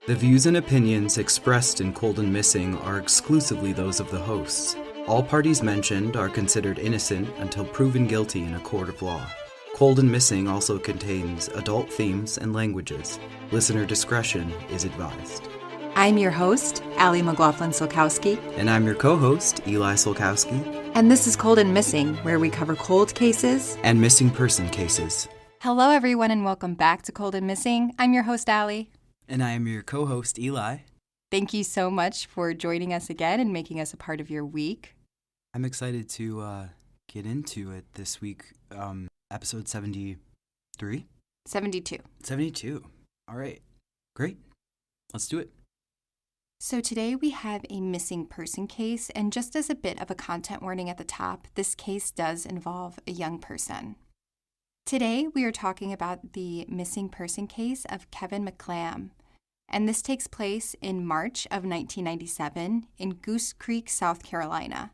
The views and opinions expressed in Cold and Missing are exclusively those of the hosts. All parties mentioned are considered innocent until proven guilty in a court of law. Cold and Missing also contains adult themes and languages. Listener discretion is advised. I'm your host, Allie McLaughlin-Solkowski. And I'm your co-host, Eli Solkowski. And this is Cold and Missing, where we cover cold cases and missing person cases. Hello, everyone, and welcome back to Cold and Missing. I'm your host, Allie. And I am your co-host, Eli. Thank you so much for joining us again and making us a part of your week. I'm excited to get into it this week. Episode 73? 72. 72. All right. Great. Let's do it. So today we have a missing person case, and just as a bit of a content warning at the top, this case does involve a young person. Today we are talking about the missing person case of Kevin McClam, and this takes place in March of 1997 in Goose Creek, South Carolina.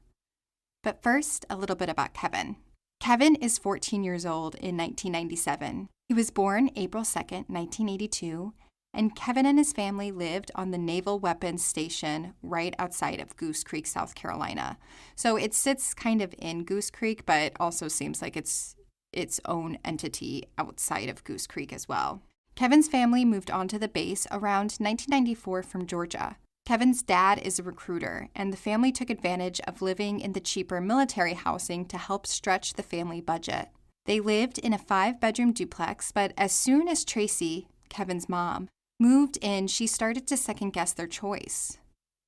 But first, a little bit about Kevin. Kevin is 14 years old in 1997. He was born April 2nd, 1982, and Kevin and his family lived on the Naval Weapons Station right outside of Goose Creek, South Carolina. So it sits kind of in Goose Creek, but also seems like it's its own entity outside of Goose Creek as well. Kevin's family moved onto the base around 1994 from Georgia. Kevin's dad is a recruiter, and the family took advantage of living in the cheaper military housing to help stretch the family budget. They lived in a 5-bedroom duplex, but as soon as Tracey, Kevin's mom, moved in, she started to second-guess their choice.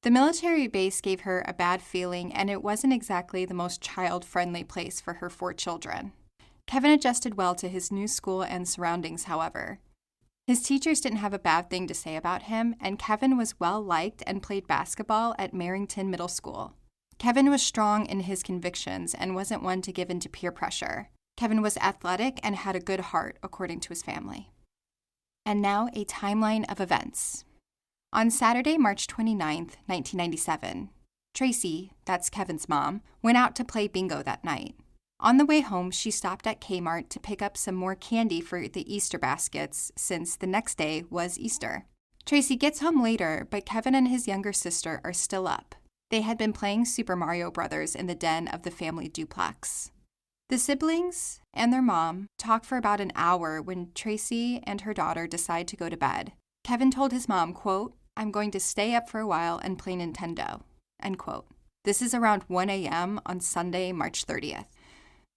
The military base gave her a bad feeling, and it wasn't exactly the most child-friendly place for her 4 children. Kevin adjusted well to his new school and surroundings, however. His teachers didn't have a bad thing to say about him, and Kevin was well-liked and played basketball at Marrington Middle School. Kevin was strong in his convictions and wasn't one to give in to peer pressure. Kevin was athletic and had a good heart, according to his family. And now a timeline of events. On Saturday, March 29th, 1997, Tracey, that's Kevin's mom, went out to play bingo that night. On the way home, she stopped at Kmart to pick up some more candy for the Easter baskets, since the next day was Easter. Tracey gets home later, but Kevin and his younger sister are still up. They had been playing Super Mario Brothers in the den of the family duplex. The siblings and their mom talk for about an hour when Tracey and her daughter decide to go to bed. Kevin told his mom, quote, "I'm going to stay up for a while and play Nintendo," end quote. This is around 1 a.m. on Sunday, March 30th.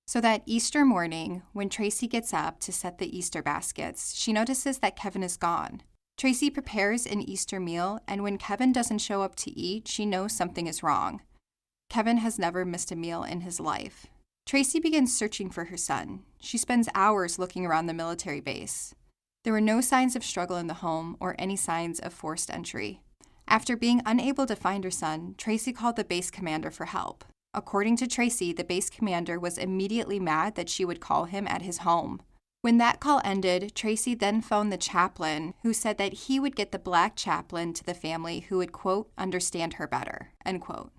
So that Easter morning, when Tracey gets up to set the Easter baskets, she notices that Kevin is gone. Tracey prepares an Easter meal, and when Kevin doesn't show up to eat, she knows something is wrong. Kevin has never missed a meal in his life. Tracey begins searching for her son. She spends hours looking around the military base. There were no signs of struggle in the home or any signs of forced entry. After being unable to find her son, Tracey called the base commander for help. According to Tracey, the base commander was immediately mad that she would call him at his home. When that call ended, Tracey then phoned the chaplain, who said that he would get the black chaplain to the family who would, quote, "understand her better," end quote.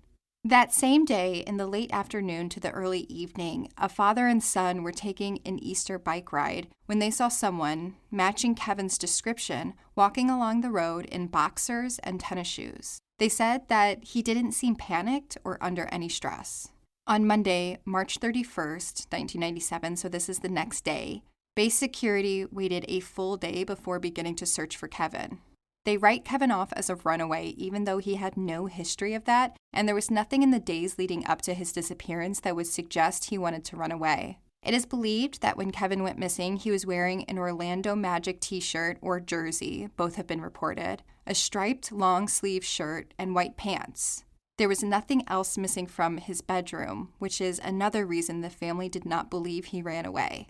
That same day, in the late afternoon to the early evening, a father and son were taking an Easter bike ride when they saw someone, matching Kevin's description, walking along the road in boxers and tennis shoes. They said that he didn't seem panicked or under any stress. On Monday, March 31st, 1997, so this is the next day, base security waited a full day before beginning to search for Kevin. They write Kevin off as a runaway, even though he had no history of that, and there was nothing in the days leading up to his disappearance that would suggest he wanted to run away. It is believed that when Kevin went missing, he was wearing an Orlando Magic t-shirt or jersey, both have been reported, a striped long-sleeve shirt, and white pants. There was nothing else missing from his bedroom, which is another reason the family did not believe he ran away.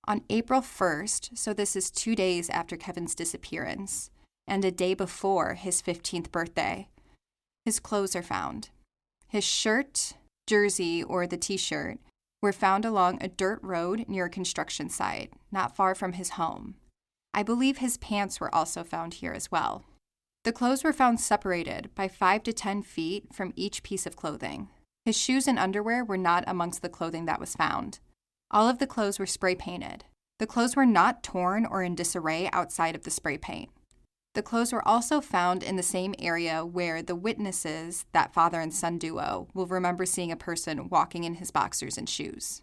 On April 1st, so this is 2 days after Kevin's disappearance, and a day before his 15th birthday, his clothes are found. His shirt, jersey, or the t-shirt, were found along a dirt road near a construction site, not far from his home. I believe his pants were also found here as well. The clothes were found separated by 5 to 10 feet from each piece of clothing. His shoes and underwear were not amongst the clothing that was found. All of the clothes were spray painted. The clothes were not torn or in disarray outside of the spray paint. The clothes were also found in the same area where the witnesses, that father and son duo, will remember seeing a person walking in his boxers and shoes.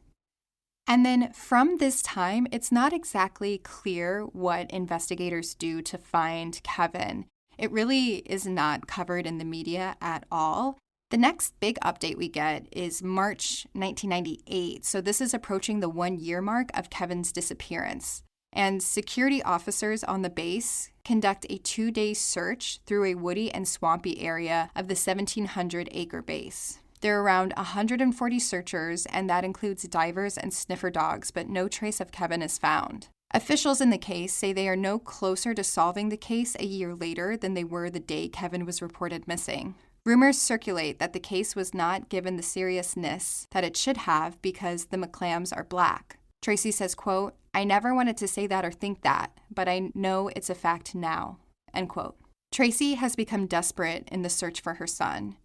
And then from this time, it's not exactly clear what investigators do to find Kevin. It really is not covered in the media at all. The next big update we get is March 1998, so this is approaching the 1-year mark of Kevin's disappearance. And security officers on the base conduct a 2-day search through a woody and swampy area of the 1,700-acre base. There are around 140 searchers, and that includes divers and sniffer dogs, but no trace of Kevin is found. Officials in the case say they are no closer to solving the case a year later than they were the day Kevin was reported missing. Rumors circulate that the case was not given the seriousness that it should have because the McClams are Black. Tracey says, quote, "I never wanted to say that or think that, but I know it's a fact now," end quote. Tracey has become desperate in the search for her son.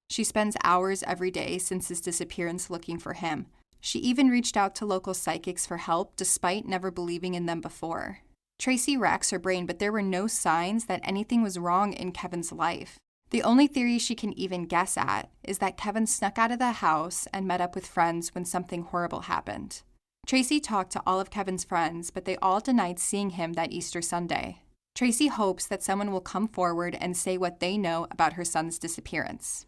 She spends hours every day since his disappearance looking for him. She even reached out to local psychics for help despite never believing in them before. Tracey racks her brain, but there were no signs that anything was wrong in Kevin's life. The only theory she can even guess at is that Kevin snuck out of the house and met up with friends when something horrible happened. Tracey talked to all of Kevin's friends, but they all denied seeing him that Easter Sunday. Tracey hopes that someone will come forward and say what they know about her son's disappearance.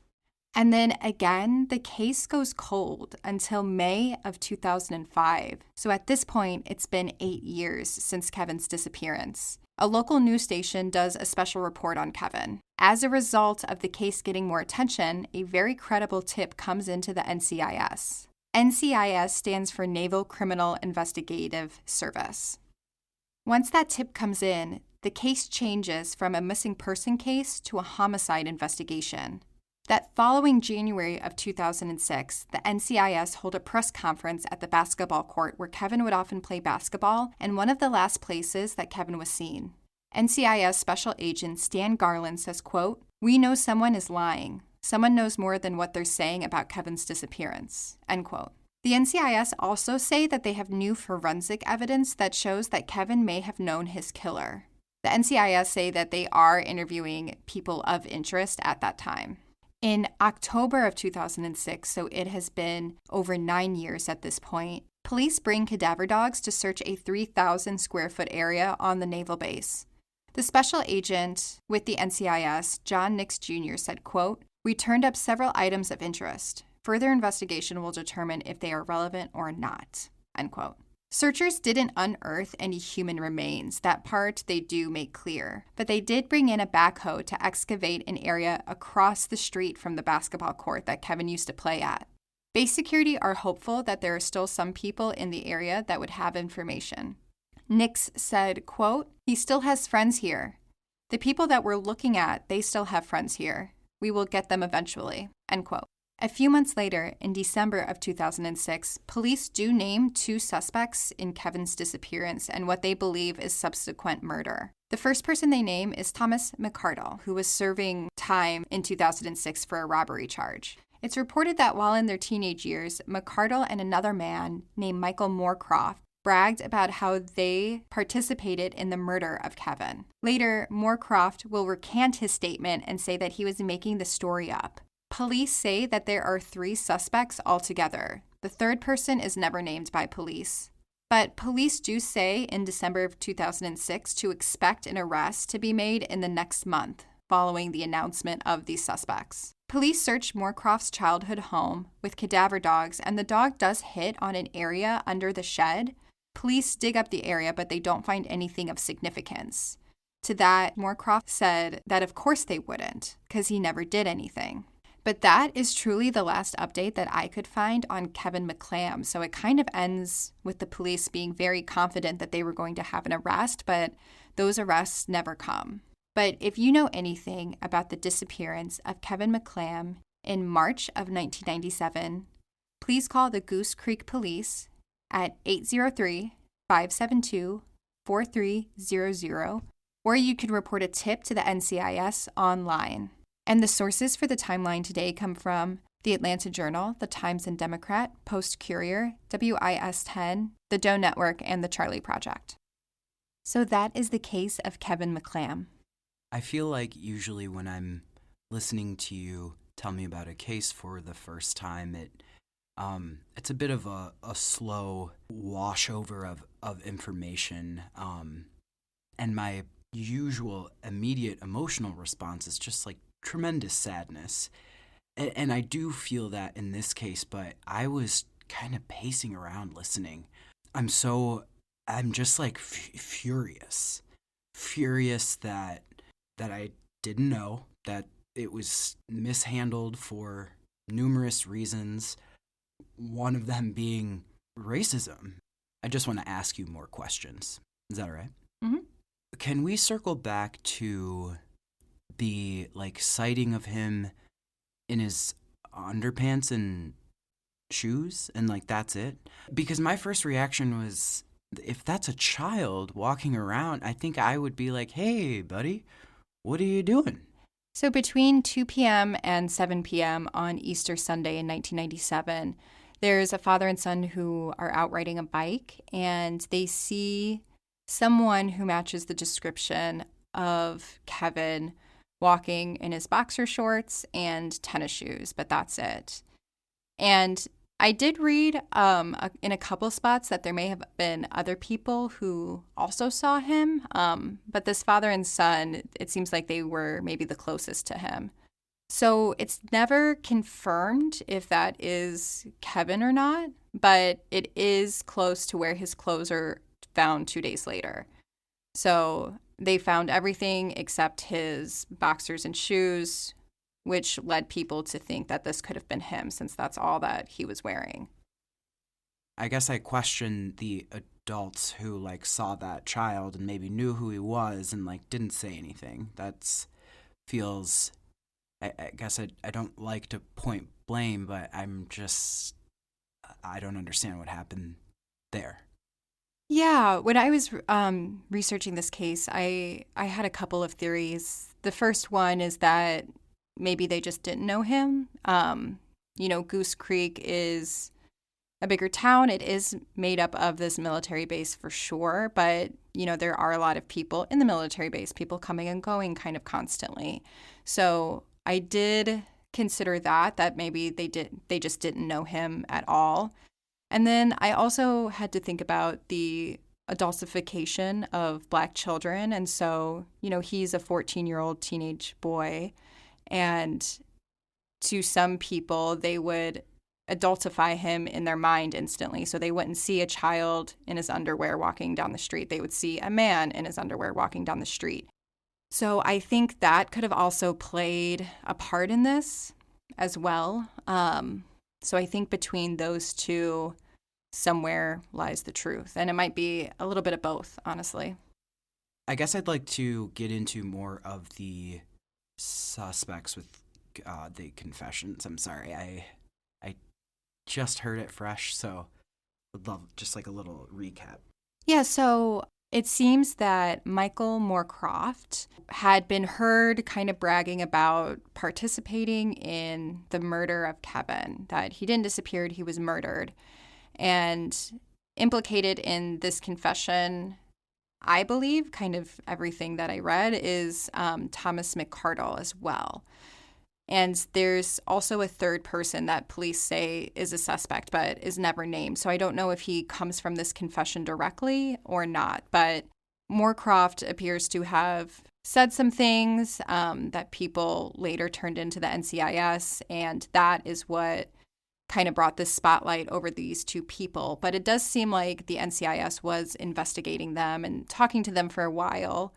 And then again, the case goes cold until May of 2005. So at this point, it's been 8 years since Kevin's disappearance. A local news station does a special report on Kevin. As a result of the case getting more attention, a very credible tip comes into the NCIS. NCIS stands for Naval Criminal Investigative Service. Once that tip comes in, the case changes from a missing person case to a homicide investigation. That following January of 2006, the NCIS hold a press conference at the basketball court where Kevin would often play basketball and one of the last places that Kevin was seen. NCIS Special Agent Stan Garland says, quote, "We know someone is lying. Someone knows more than what they're saying about Kevin's disappearance," end quote. The NCIS also say that they have new forensic evidence that shows that Kevin may have known his killer. The NCIS say that they are interviewing people of interest at that time. In October of 2006, so it has been over 9 years at this point, police bring cadaver dogs to search a 3,000 square foot area on the naval base. The special agent with the NCIS, John Nix Jr., said, quote, "We turned up several items of interest. Further investigation will determine if they are relevant or not," end quote. Searchers didn't unearth any human remains. That part they do make clear. But they did bring in a backhoe to excavate an area across the street from the basketball court that Kevin used to play at. Base security are hopeful that there are still some people in the area that would have information. Nix said, quote, "He still has friends here. The people that we're looking at, they still have friends here. We will get them eventually," end quote. A few months later, in December of 2006, police do name 2 suspects in Kevin's disappearance and what they believe is subsequent murder. The first person they name is Thomas McCardle, who was serving time in 2006 for a robbery charge. It's reported that while in their teenage years, McCardle and another man named Michael Moorcroft bragged about how they participated in the murder of Kevin. Later, Moorcroft will recant his statement and say that he was making the story up. Police say that there are 3 suspects altogether. The third person is never named by police. But police do say in December of 2006 to expect an arrest to be made in the next month following the announcement of these suspects. Police search Moorcroft's childhood home with cadaver dogs, and the dog does hit on an area under the shed. Police dig up the area, but they don't find anything of significance. To that, Moorcroft said that of course they wouldn't, because he never did anything. But that is truly the last update that I could find on Kevin McClam. So it kind of ends with the police being very confident that they were going to have an arrest, but those arrests never come. But if you know anything about the disappearance of Kevin McClam in March of 1997, please call the Goose Creek Police at 803-572-4300, or you can report a tip to the NCIS online. And the sources for the timeline today come from the Atlanta Journal, the Times and Democrat, Post-Courier, WIS-10, the Doe Network, and the Charlie Project. So that is the case of Kevin McClam. I feel like usually when I'm listening to you tell me about a case for the first time, it's a bit of a slow washover of information, and my usual immediate emotional response is just like tremendous sadness. And I do feel that in this case, but I was kind of pacing around listening. I'm just like furious that I didn't know, that it was mishandled for numerous reasons, one of them being racism. I just want to ask you more questions. Is that all right? Mm-hmm. Can we circle back to the sighting of him in his underpants and shoes and that's it? Because my first reaction was, if that's a child walking around, I think I would be like, hey buddy, what are you doing? So between 2 p.m. and 7 p.m. on Easter Sunday in 1997, there's a father and son who are out riding a bike, and they see someone who matches the description of Kevin walking in his boxer shorts and tennis shoes, but that's it. And I did read in a couple spots that there may have been other people who also saw him, but this father and son, it seems like they were maybe the closest to him. So it's never confirmed if that is Kevin or not, but it is close to where his clothes are found 2 days later. So they found everything except his boxers and shoes, which led people to think that this could have been him, since that's all that he was wearing. I guess I question the adults who saw that child and maybe knew who he was and didn't say anything. That feels, I guess I don't like to point blame, but I don't understand what happened there. Yeah, when I was researching this case, I had a couple of theories. The first one is that maybe they just didn't know him. Goose Creek is a bigger town. It is made up of this military base for sure, but, there are a lot of people in the military base, people coming and going kind of constantly. So I did consider that maybe they just didn't know him at all. And then I also had to think about the adultification of Black children. And so, he's a 14-year-old teenage boy. And to some people, they would adultify him in their mind instantly. So they wouldn't see a child in his underwear walking down the street. They would see a man in his underwear walking down the street. So I think that could have also played a part in this as well. So I think between those two, somewhere lies the truth. And it might be a little bit of both, honestly. I guess I'd like to get into more of the suspects with the confessions. I'm sorry, I just heard it fresh, so would love just a little recap. Yeah, so it seems that Michael Moorcroft had been heard kind of bragging about participating in the murder of Kevin, that he didn't disappear, he was murdered. And implicated in this confession, I believe, kind of everything that I read, is Thomas McCardle as well. And there's also a third person that police say is a suspect, but is never named. So I don't know if he comes from this confession directly or not. But Moorcroft appears to have said some things that people later turned into the NCIS. And that is what kind of brought this spotlight over these two people. But it does seem like the NCIS was investigating them and talking to them for a while.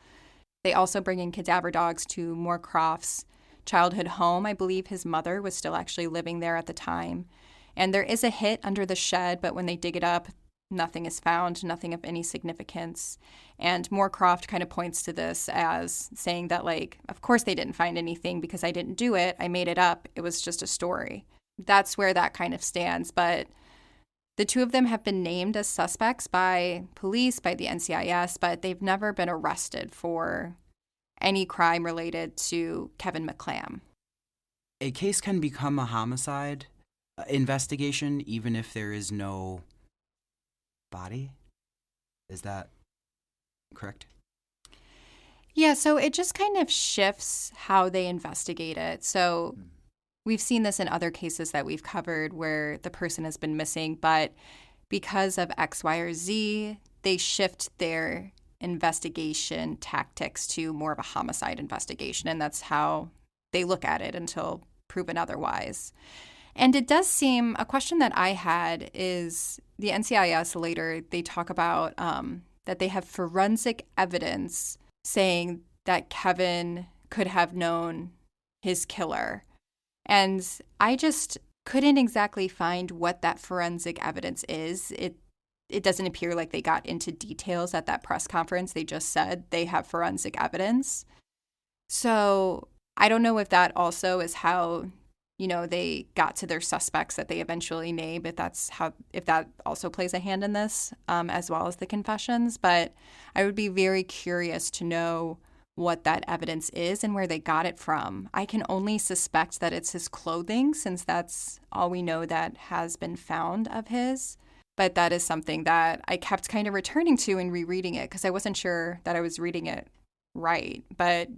They also bring in cadaver dogs to Moorcroft's childhood home. I believe his mother was still actually living there at the time. And there is a hit under the shed, but when they dig it up, nothing is found, nothing of any significance. And Moorcroft kind of points to this as saying that, of course they didn't find anything because I didn't do it. I made it up. It was just a story. That's where that kind of stands. But the two of them have been named as suspects by police, by the NCIS, but they've never been arrested for any crime related to Kevin McClam. A case can become a homicide investigation even if there is no body? Is that correct? Yeah, so it just kind of shifts how they investigate it. So we've seen this in other cases that we've covered where the person has been missing, but because of X, Y, or Z, they shift their investigation tactics to more of a homicide investigation. And that's how they look at it until proven otherwise. And it does seem, a question that I had is the NCIS later, they talk about that they have forensic evidence saying that Kevin could have known his killer. And I just couldn't exactly find what that forensic evidence is. It doesn't appear like they got into details at that press conference. They just said they have forensic evidence. So I don't know if that also is how, they got to their suspects that they eventually name, if that also plays a hand in this, as well as the confessions. But I would be very curious to know what that evidence is and where they got it from. I can only suspect that it's his clothing, since that's all we know that has been found of his. But that is something that I kept kind of returning to and rereading it because I wasn't sure that I was reading it right. But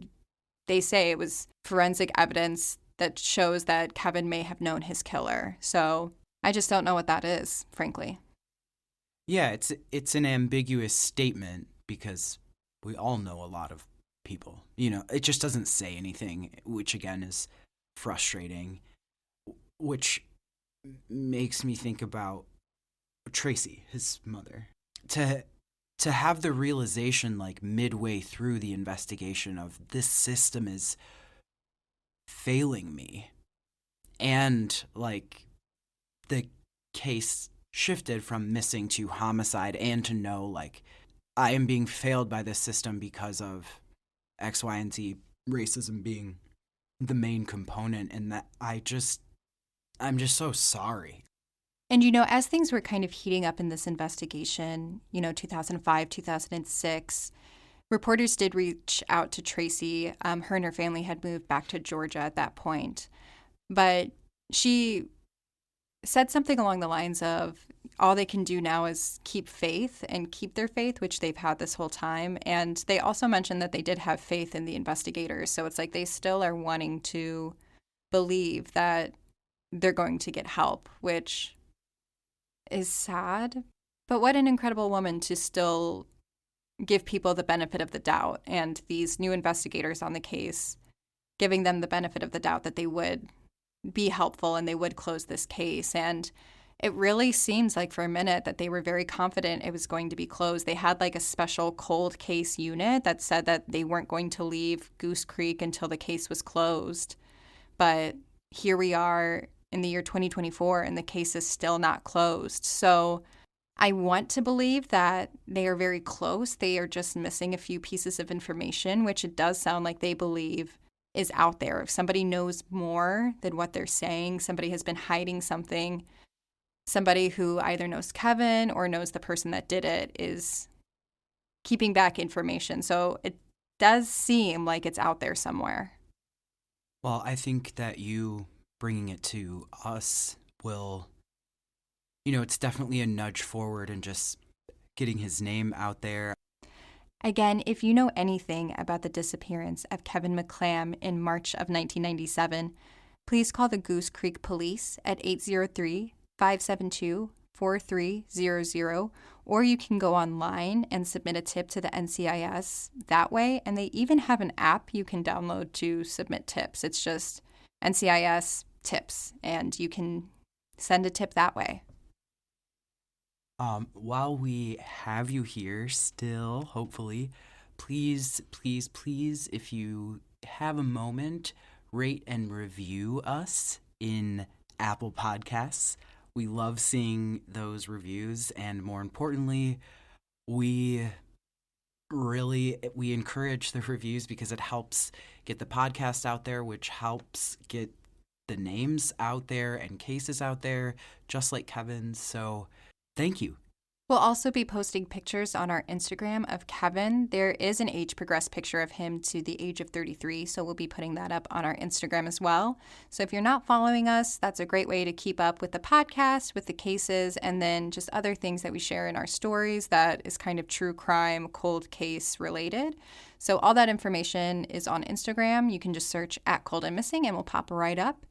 they say it was forensic evidence that shows that Kevin may have known his killer. So I just don't know what that is, frankly. Yeah, it's an ambiguous statement because we all know a lot of people. It just doesn't say anything, which again is frustrating, which makes me think about Tracey, his mother. To have the realization like midway through the investigation of this system is failing me, and like the case shifted from missing to homicide, and to know like I am being failed by this system because of X, Y, and Z, racism being the main component, and that I'm just so sorry. And, as things were kind of heating up in this investigation, 2005, 2006, reporters did reach out to Tracey. Her and her family had moved back to Georgia at that point. But she said something along the lines of all they can do now is keep faith and keep their faith, which they've had this whole time. And they also mentioned that they did have faith in the investigators. So it's like they still are wanting to believe that they're going to get help, which is sad. But what an incredible woman to still give people the benefit of the doubt, and these new investigators on the case giving them the benefit of the doubt that they would be helpful and they would close this case. And it really seems like for a minute that they were very confident it was going to be closed. They had like a special cold case unit that said that they weren't going to leave Goose Creek until the case was closed. But here we are in the year 2024 and the case is still not closed. So I want to believe that they are very close. They are just missing a few pieces of information, which it does sound like they believe is out there. If somebody knows more than what they're saying, somebody has been hiding something, somebody who either knows Kevin or knows the person that did it is keeping back information. So it does seem like it's out there somewhere. Well, I think that you bringing it to us will, it's definitely a nudge forward and just getting his name out there. Again, if you know anything about the disappearance of Kevin McClam in March of 1997, please call the Goose Creek Police at 803-572-4300, or you can go online and submit a tip to the NCIS that way. And they even have an app you can download to submit tips. It's just NCIS tips, and you can send a tip that way. While we have you here still, hopefully, please, if you have a moment, rate and review us in Apple Podcasts. We love seeing those reviews, and more importantly, we encourage the reviews because it helps get the podcast out there, which helps get the names out there and cases out there, just like Kevin's. So thank you. We'll also be posting pictures on our Instagram of Kevin. There is an age progressed picture of him to the age of 33, so we'll be putting that up on our Instagram as well. So if you're not following us, that's a great way to keep up with the podcast, with the cases, and then just other things that we share in our stories that is kind of true crime, cold case related. So all that information is on Instagram. You can just search at Cold and Missing and we'll pop right up.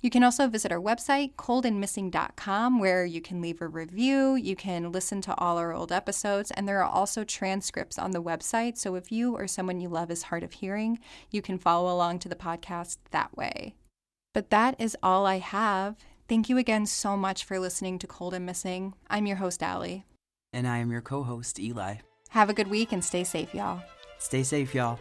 You can also visit our website, coldandmissing.com, where you can leave a review, you can listen to all our old episodes, and there are also transcripts on the website. So if you or someone you love is hard of hearing, you can follow along to the podcast that way. But that is all I have. Thank you again so much for listening to Cold and Missing. I'm your host, Allie. And I am your co-host, Eli. Have a good week and stay safe, y'all. Stay safe, y'all.